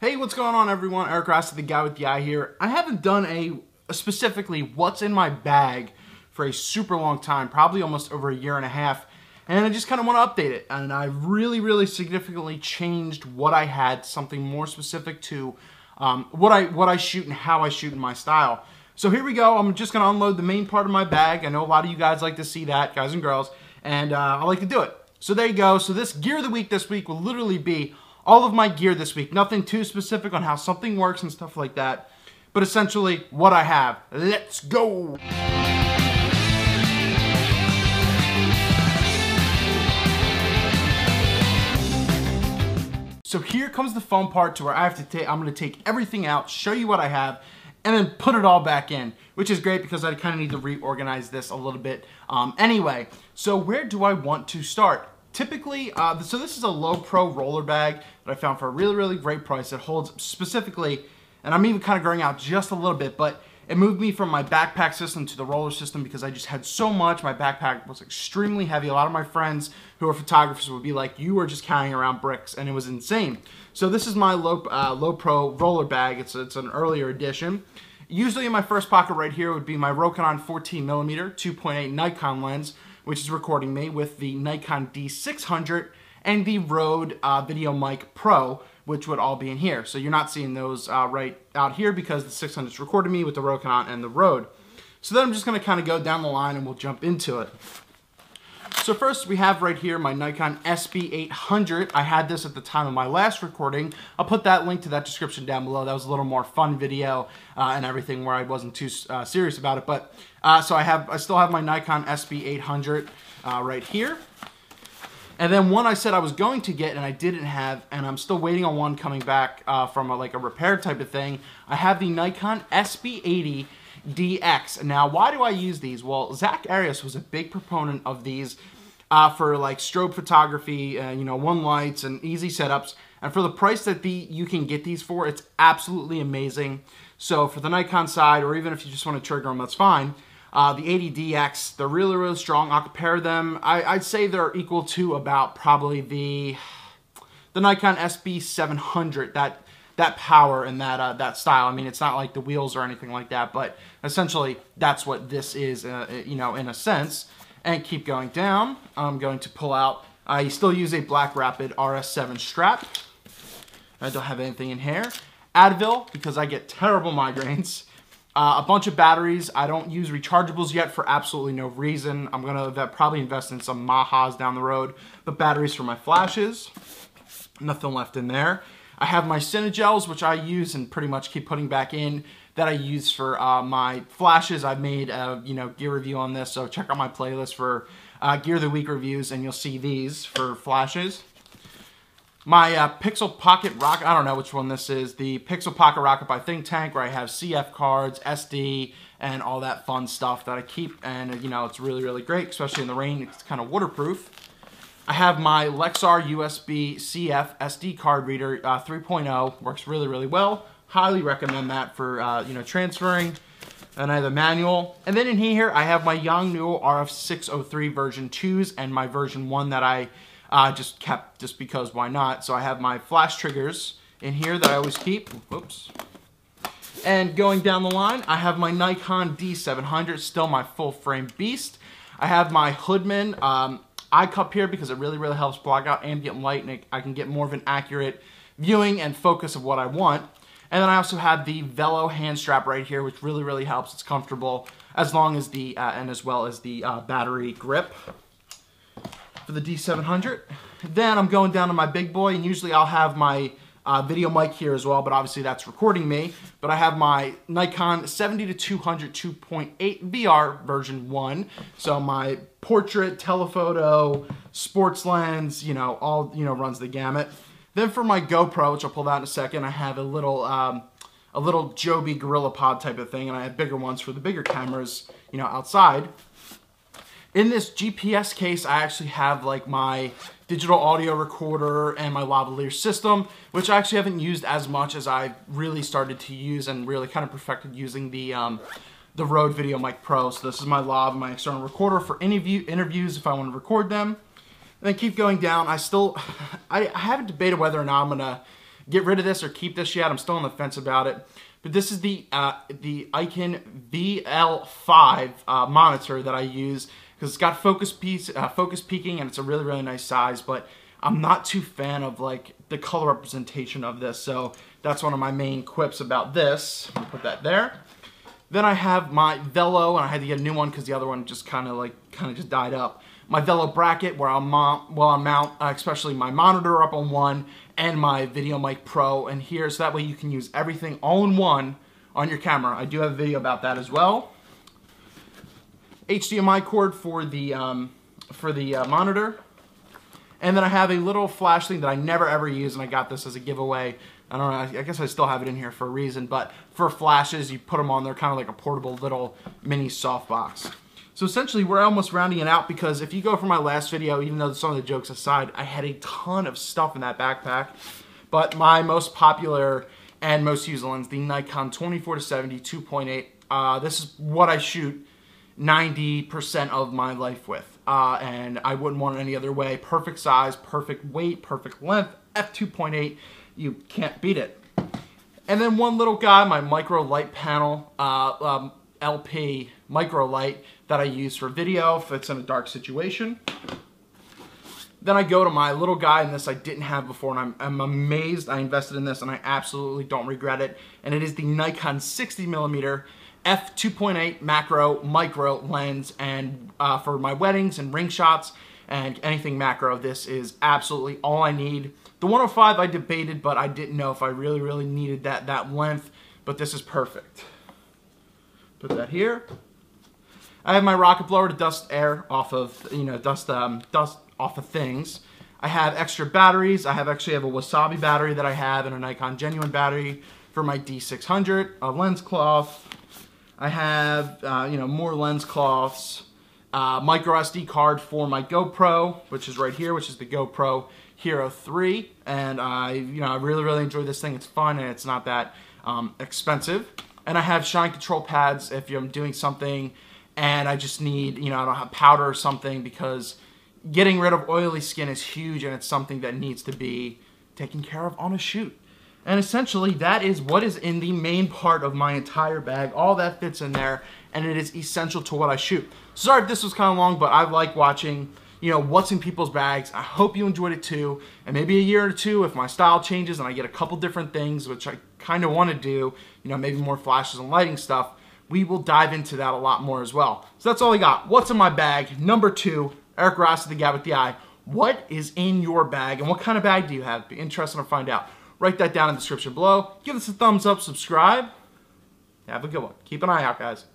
Hey, what's going on everyone? Eric Rossi, the guy with the eye here. I haven't done a specifically what's in my bag for a super long time, probably almost over a year and a half, and I just kind of want to update it. And I really significantly changed what I had, something more specific to what I shoot and how I shoot in my style. So here we go. I'm just going to unload the main part of my bag. I know a lot of you guys like to see that, guys and girls, and I like to do it. So there you go. So this gear of the week this week will literally be all of my gear this week. Nothing too specific on how something works and stuff like that, but essentially what I have. Let's go! So here comes the fun part to where I have to take, I'm going to take everything out, show you what I have, and then put it all back in, which is great because I kind of need to reorganize this a little bit. Anyway, so where do I want to start? Typically, so this is a low pro roller bag that I found for a really great price. It holds specifically, and I'm even kind of growing out just a little bit, but it moved me from my backpack system to the roller system because I just had so much. My backpack was extremely heavy. A lot of my friends who are photographers would be like, you are just carrying around bricks, and it was insane. So this is my low pro roller bag. It's an earlier edition. Usually in my first pocket right here would be my Rokinon 14mm 2.8 Nikon lens, which is recording me with the Nikon D600 and the Rode VideoMic Pro, which would all be in here. So you're not seeing those right out here because the 600 is recording me with the Rokinon and the Rode. So then I'm just going to kind of go down the line and we'll jump into it. So first we have right here my Nikon SB800. I had this at the time of my last recording. I'll put that link to that description down below. That was a little more fun video and everything where I wasn't too serious about it. But so I still have my Nikon SB800 right here. And then one I said I was going to get and I didn't have, and I'm still waiting on one coming back from like a repair type of thing. I have the Nikon SB80 DX. Now, why do I use these? Well, Zach Arias was a big proponent of these for like strobe photography, you know, one lights and easy setups. And for the price that you can get these for, it's absolutely amazing. So for the Nikon side, or even if you just want to trigger them, that's fine. The 80DX, they're really strong. I'll compare them. I'd say they're equal to about probably the Nikon SB700, that power and that style. I mean, it's not like the wheels or anything like that, but essentially that's what this is, you know, in a sense. And keep going down. I'm going to pull out, I still use a Blackrapid RS-7 strap. I don't have anything in here. Advil, because I get terrible migraines. A bunch of batteries. I don't use rechargeables yet for absolutely no reason. I'm going to probably invest in some Mahas down the road. But batteries for my flashes. Nothing left in there. I have my Cinegels, which I use and pretty much keep putting back in, that I use for my flashes. I've made a gear review on this, so check out my playlist for Gear of the Week reviews, and you'll see these for flashes. My Pixel Pocket Rocket, I don't know which one this is, the Pixel Pocket Rocket by Think Tank, where I have CF cards, SD, and all that fun stuff that I keep, and you know, it's really great, especially in the rain. It's kind of waterproof. I have my Lexar USB CF SD card reader 3.0, works really well. Highly recommend that for you know, transferring. And I have the manual. And then in here I have my Yongnuo RF603 version 2s and my version 1 that I just kept just because why not. So I have my flash triggers in here that I always keep. Whoops. And going down the line, I have my Nikon D700, still my full frame beast. I have my Hoodman eye cup here because it really helps block out ambient light, and I can get more of an accurate viewing and focus of what I want. And then I also have the Velo hand strap right here, which really helps. It's comfortable, as long as the and as well as the battery grip for the D700. Then I'm going down to my big boy, and usually I'll have my video mic here as well, but obviously that's recording me. But I have my Nikon 70-200 2.8 VR version 1. So my portrait, telephoto, sports lens, you know, all, you know, runs the gamut. Then for my GoPro, which I'll pull out in a second, I have a little Joby Gorilla Pod type of thing, and I have bigger ones for the bigger cameras, you know, outside. In this GPS case, I actually have like my digital audio recorder and my lavalier system, which I actually haven't used as much as I really started to use and really kind of perfected using the Rode VideoMic Pro. So this is my lav, my external recorder for interviews if I want to record them. And then keep going down. I haven't debated whether or not I'm gonna get rid of this or keep this yet. I'm still on the fence about it. But this is the Icon VL5 monitor that I use because it's got focus peaking, and it's a really, really nice size. But I'm not too fan of like the color representation of this, so that's one of my main quips about this. I'll put that there. Then I have my Velo, and I had to get a new one because the other one just kind of just died up. My Velo bracket, where I'll mount especially my monitor up on one and my Video Mic Pro in here, so that way you can use everything all in one on your camera. I do have a video about that as well. HDMI cord for the monitor, and then I have a little flash thing that I never ever use, and I got this as a giveaway. I don't know, I guess I still have it in here for a reason, but for flashes, you put them on there kind of like a portable little mini softbox. So essentially, we're almost rounding it out because if you go from my last video, even though some of the jokes aside, I had a ton of stuff in that backpack. But my most popular and most used lens, the Nikon 24-70 2.8, this is what I shoot 90% of my life with. And I wouldn't want it any other way. Perfect size, perfect weight, perfect length, f2.8. You can't beat it. And then one little guy, my micro light panel, LP micro light that I use for video if it's in a dark situation. Then I go to my little guy, and this I didn't have before, and I'm amazed I invested in this, and I absolutely don't regret it. And it is the Nikon 60mm f2.8 macro micro lens, and for my weddings and ring shots and anything macro, this is absolutely all I need. The 105 I debated, but I didn't know if I really needed that length, but this is perfect. Put that here. I have my rocket blower to dust air off of, dust off of things. I have extra batteries. I actually have a Wasabi battery that I have, and a Nikon Genuine battery for my D600, a lens cloth. I have, more lens cloths, micro SD card for my GoPro, which is right here, which is the GoPro Hero 3, and I really enjoy this thing. It's fun, and it's not that expensive. And I have shine control pads if I'm doing something and I just need, I don't have powder or something, because getting rid of oily skin is huge, and it's something that needs to be taken care of on a shoot. And essentially, that is what is in the main part of my entire bag. All that fits in there, and it is essential to what I shoot. Sorry if this was kind of long, but I like watching, what's in people's bags. I hope you enjoyed it too. And maybe a year or two, if my style changes and I get a couple different things, which I kind of want to do, maybe more flashes and lighting stuff, we will dive into that a lot more as well. So that's all I got. What's in my bag? Number 2, Eric Rossi, the guy with the eye. What is in your bag, and what kind of bag do you have? Be interested to find out. Write that down in the description below. Give us a thumbs up, subscribe. Have a good one. Keep an eye out, guys.